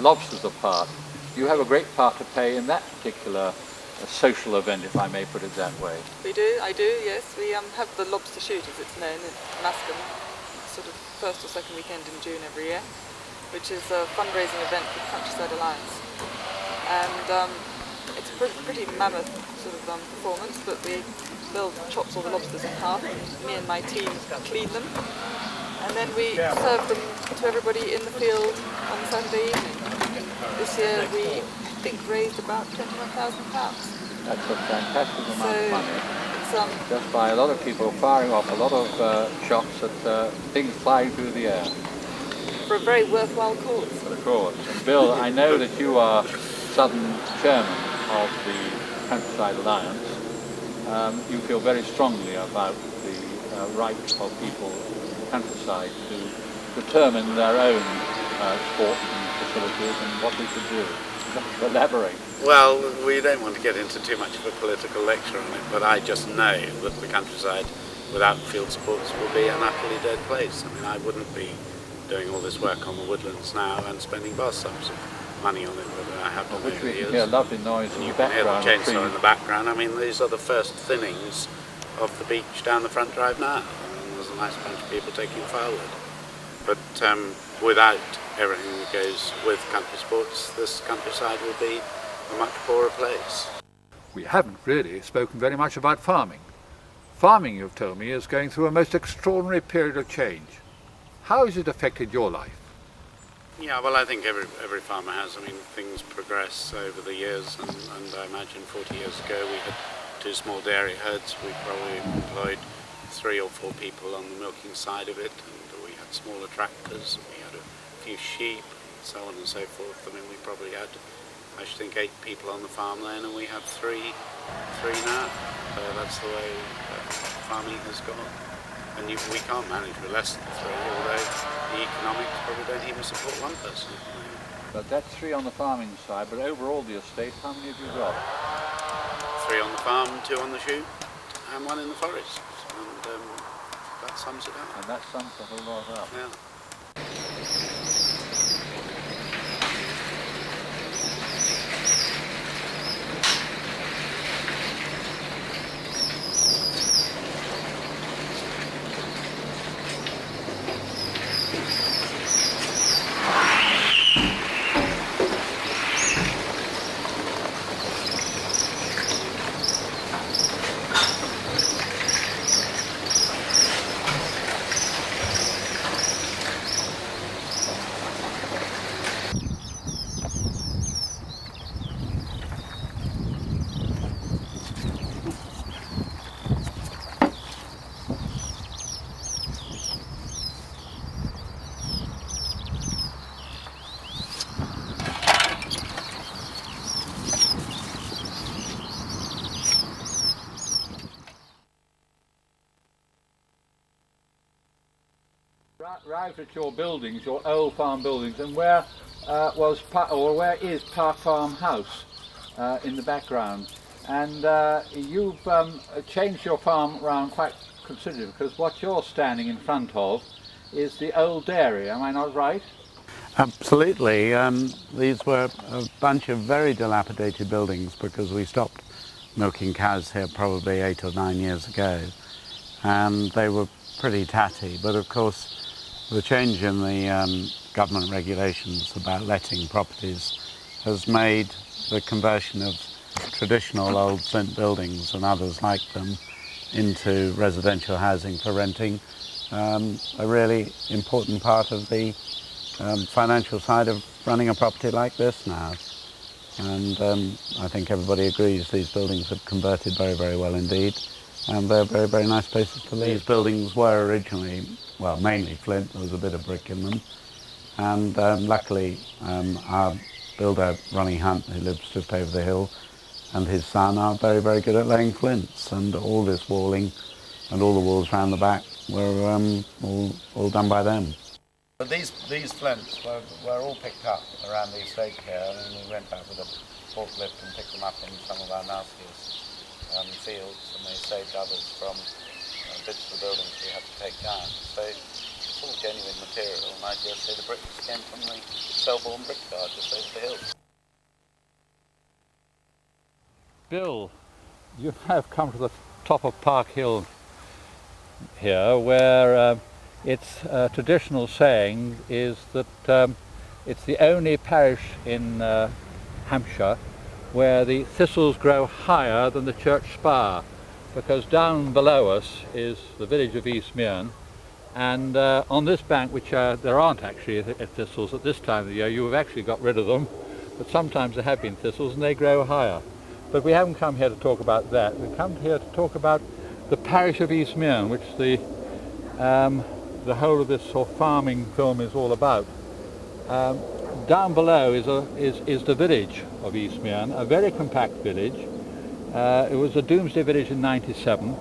lobsters apart. You have a great part to play in that particular social event, if I may put it that way. We do, I do, yes. We have the lobster shoot, as it's known, in Mascombe, sort of first or second weekend in June every year, which is a fundraising event for the Countryside Alliance. And it's a pretty mammoth sort of performance, but Bill chops all the lobsters in half, and me and my team clean them, and then we serve them to everybody in the field on Saturday evening. This year we, I think, raised about £21,000. That's a fantastic amount of money. It's, just by a lot of people firing off a lot of shots at things flying through the air. For a very worthwhile cause. Of course. And Bill, I know that you are Southern Chairman of the Countryside Alliance. You feel very strongly about the right of people in the countryside to determine their own sports and facilities and what we should do. Elaborate. Well, we don't want to get into too much of a political lecture on it, but I just know that the countryside without field sports will be an utterly dead place. I mean, I wouldn't be doing all this work on the woodlands now and spending vast sums of money on it that I have done over the years. You can hear a lovely noise in the background. You can hear the chainsaw in the background. I mean, these are the first thinnings of the beach down the front drive now. And there's a nice bunch of people taking firewood. But without everything that goes with country sports, this countryside will be a much poorer place. We haven't really spoken very much about farming. Farming, you've told me, is going through a most extraordinary period of change. How has it affected your life? Yeah, well, I think every farmer has. I mean, things progress over the years, and I imagine 40 years ago we had 2 small dairy herds. We probably employed 3 or 4 people on the milking side of it, and we had smaller tractors, and we had a few sheep, and so on and so forth. I mean, we probably had, I should think, 8 people on the farm then, and we have 3 now. So that's the way farming has gone. And we can't manage with less than 3, although the economics probably don't even support 1 person. But that's 3 on the farming side, but overall the estate, how many have you got? 3 on the farm, 2 on the shoot, and 1 in the forest. And that sums it up. And that sums the whole lot up. Yeah. arrived at your buildings, your old farm buildings, and where where is Park Farm House in the background? And you've changed your farm around quite considerably, because what you're standing in front of is the old dairy. Am I not right? Absolutely. These were a bunch of very dilapidated buildings because we stopped milking cows here probably 8 or 9 years ago, and they were pretty tatty. But of course, the change in the government regulations about letting properties has made the conversion of traditional old flint buildings and others like them into residential housing for renting a really important part of the financial side of running a property like this now. And I think everybody agrees these buildings have converted very, very well indeed, and they're very, very nice places to live. These buildings were originally, well, mainly flint. There was a bit of brick in them, and luckily our builder, Ronnie Hunt, who lives just over the hill, and his son are very, very good at laying flints, and all this walling and all the walls around the back were all done by them. But these flints were all picked up around the estate here, and we went back with a forklift and picked them up in some of our nastiest fields, and they saved others from bits of the buildings we had to take down. So it's all genuine material, and I dare say the bricks came from the Selborne brickyard just over the hill. Bill, you have come to the top of Park Hill here, where its traditional saying is that it's the only parish in Hampshire where the thistles grow higher than the church spire, because down below us is the village of East Mearn, and on this bank, which there aren't actually thistles at this time of the year, you have actually got rid of them, but sometimes there have been thistles and they grow higher. But we haven't come here to talk about that. We've come here to talk about the parish of East Mearn, which the whole of this sort of farming film is all about. Down below is the village of East Mearn, a very compact village. It was a Doomsday village in '97,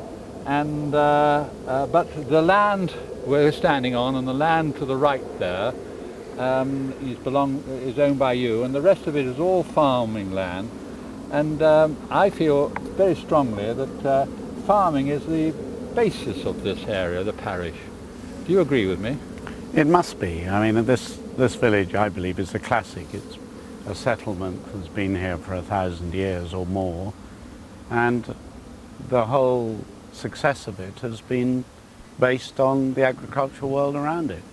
and but the land we're standing on and the land to the right there is owned by you, and the rest of it is all farming land. And I feel very strongly that farming is the basis of this area, the parish. Do you agree with me? It must be. I mean, this village, I believe, is a classic. It's a settlement that's been here for 1,000 years or more, and the whole success of it has been based on the agricultural world around it.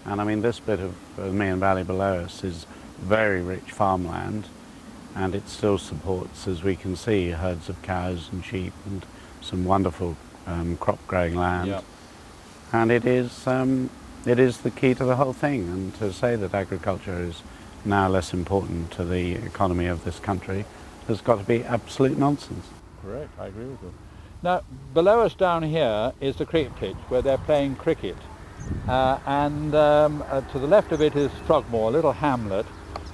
And I mean, this bit of Mearn Valley below us is very rich farmland, and it still supports, as we can see, herds of cows and sheep and some wonderful crop growing land. Yep. And it is the key to the whole thing, and to say that agriculture is now less important to the economy of this country has got to be absolute nonsense. Correct, I agree with you. Now, below us down here is the cricket pitch where they're playing cricket, and to the left of it is Frogmore, a little hamlet,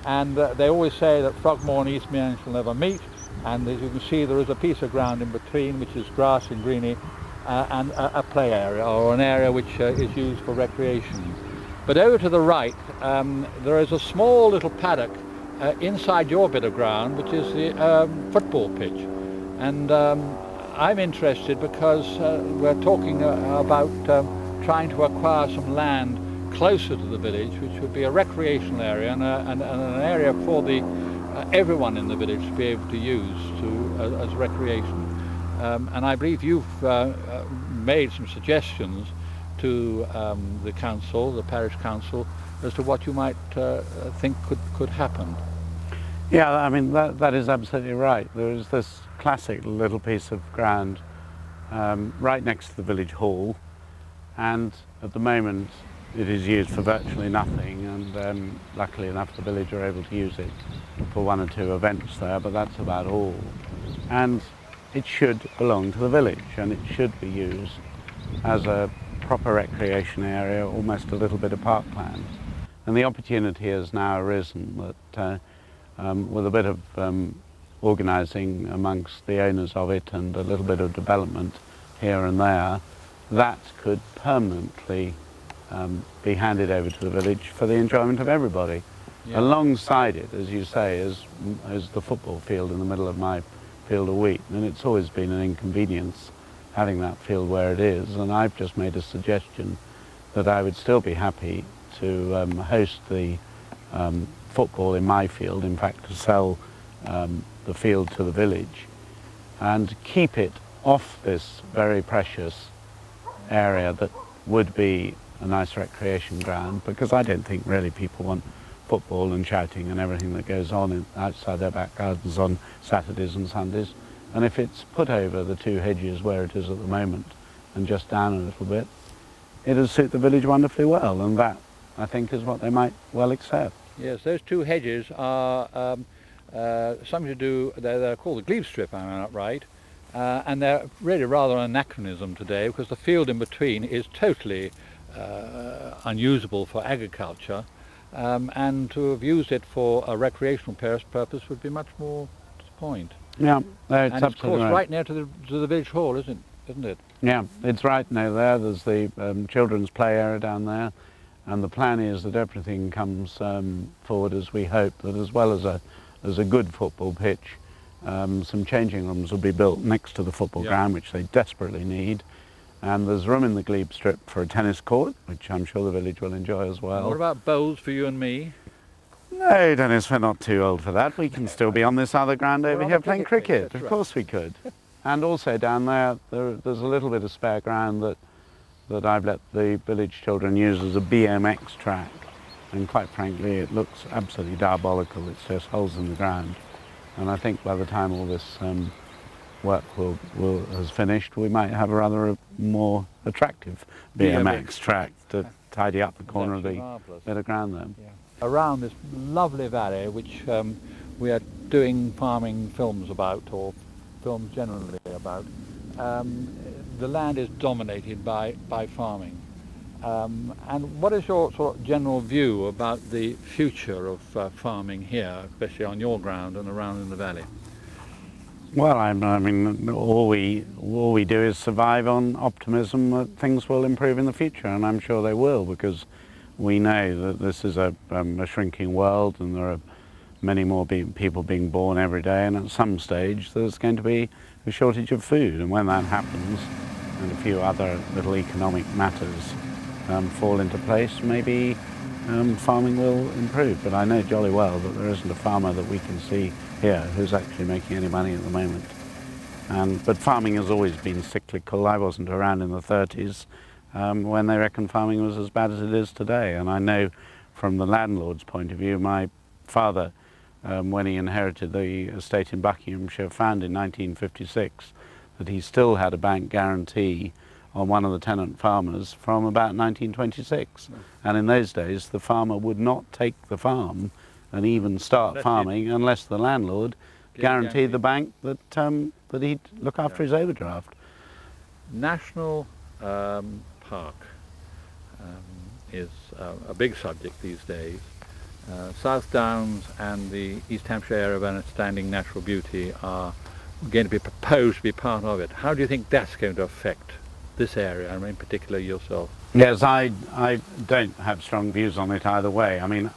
and they always say that Frogmore and East Mearn shall never meet, and as you can see there is a piece of ground in between which is grass and greeny, and a play area, or an area which is used for recreation. But over to the right there is a small little paddock inside your bit of ground, which is the football pitch, and I'm interested because we're talking about trying to acquire some land closer to the village, which would be a recreational area and an area for everyone in the village to be able to use as recreation. And I believe you've made some suggestions to the council, the parish council, as to what you might think could happen. Yeah, I mean, that is absolutely right. There is this classic little piece of ground right next to the village hall, and at the moment it is used for virtually nothing, and luckily enough the village are able to use it for 1 or 2 events there, but that's about all. And it should belong to the village, and it should be used as a proper recreation area, almost a little bit of parkland. And the opportunity has now arisen that with a bit of organising amongst the owners of it and a little bit of development here and there, that could permanently be handed over to the village for the enjoyment of everybody. Yeah. Alongside it, as you say, is the football field in the middle of my field of wheat, and it's always been an inconvenience having that field where it is, and I've just made a suggestion that I would still be happy to host the football in my field, in fact to sell the field to the village and keep it off this very precious area that would be a nice recreation ground, because I don't think really people want football and shouting and everything that goes on outside their back gardens on Saturdays and Sundays. And if it's put over the two hedges where it is at the moment and just down a little bit, it'll suit the village wonderfully well, and that, I think, is what they might well accept. Yes, those two hedges are something to do, they're called the glebe strip, am I not right? And they're really rather an anachronism today, because the field in between is totally unusable for agriculture, and to have used it for a recreational purpose would be much more to the point. Yeah, it's and of course right near to the village hall, isn't it? Yeah, it's right near there. There's the children's play area down there, and the plan is that everything comes forward as we hope, that as well as a good football pitch, some changing rooms will be built next to the football ground, which they desperately need. And there's room in the glebe strip for a tennis court, which I'm sure the village will enjoy as well. What about bowls for you and me? No, Dennis, we're not too old for that. We can still be on this other ground over here playing cricket. Of course we could. And also down there's a little bit of spare ground that I've let the village children use as a BMX track. And quite frankly, it looks absolutely diabolical. It's just holes in the ground. And I think by the time all this work has finished, we might have a rather more attractive BMX track to tidy up the corner of the bit of ground there. Yeah. Around this lovely valley, which we are doing farming films about, or films generally about, the land is dominated by farming. And what is your sort of general view about the future of farming here, especially on your ground and around in the valley? Well, I mean, all we do is survive on optimism that things will improve in the future, and I'm sure they will, because we know that this is a shrinking world, and there are many more people being born every day, and at some stage there's going to be a shortage of food, and when that happens, and a few other little economic matters fall into place, maybe farming will improve. But I know jolly well that there isn't a farmer that we can see here who's actually making any money at the moment. But farming has always been cyclical. I wasn't around in the 30s when they reckoned farming was as bad as it is today. And I know from the landlord's point of view, my father, when he inherited the estate in Buckinghamshire, found in 1956 that he still had a bank guarantee on one of the tenant farmers from about 1926. And in those days, the farmer would not take the farm and even start farming unless the landlord guaranteed the bank that he'd look after his overdraft. National Park is a big subject these days. South Downs and the East Hampshire area of outstanding natural beauty are going to be proposed to be part of it. How do you think that's going to affect this area, and in particular yourself? Yes, I don't have strong views on it either way. I mean,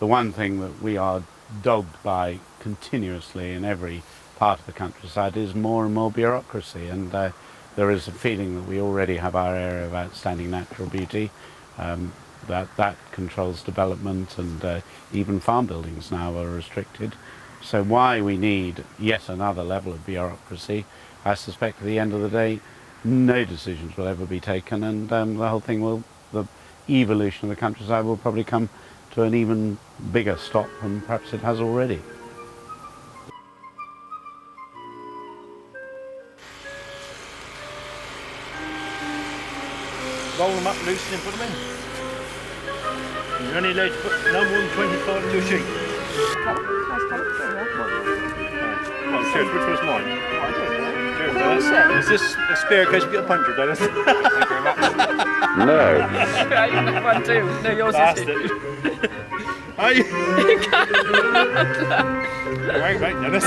the one thing that we are dogged by continuously in every part of the countryside is more and more bureaucracy, and there is a feeling that we already have our area of outstanding natural beauty. That controls development, and even farm buildings now are restricted. So why we need yet another level of bureaucracy, I suspect at the end of the day, no decisions will ever be taken, and the whole thing the evolution of the countryside will probably come to an even bigger stop than perhaps it has already. Roll them up loosely and put them in. You're only allowed to put no more than 25 into a sheet. Oh, cheers. Which one's mine? Cheers, Dennis. Is this a spare case we get a puncture, Dennis? Thank you very much. No. Yeah, you can have one too. No, yours is it. Hey! You can't. Wait, Dennis.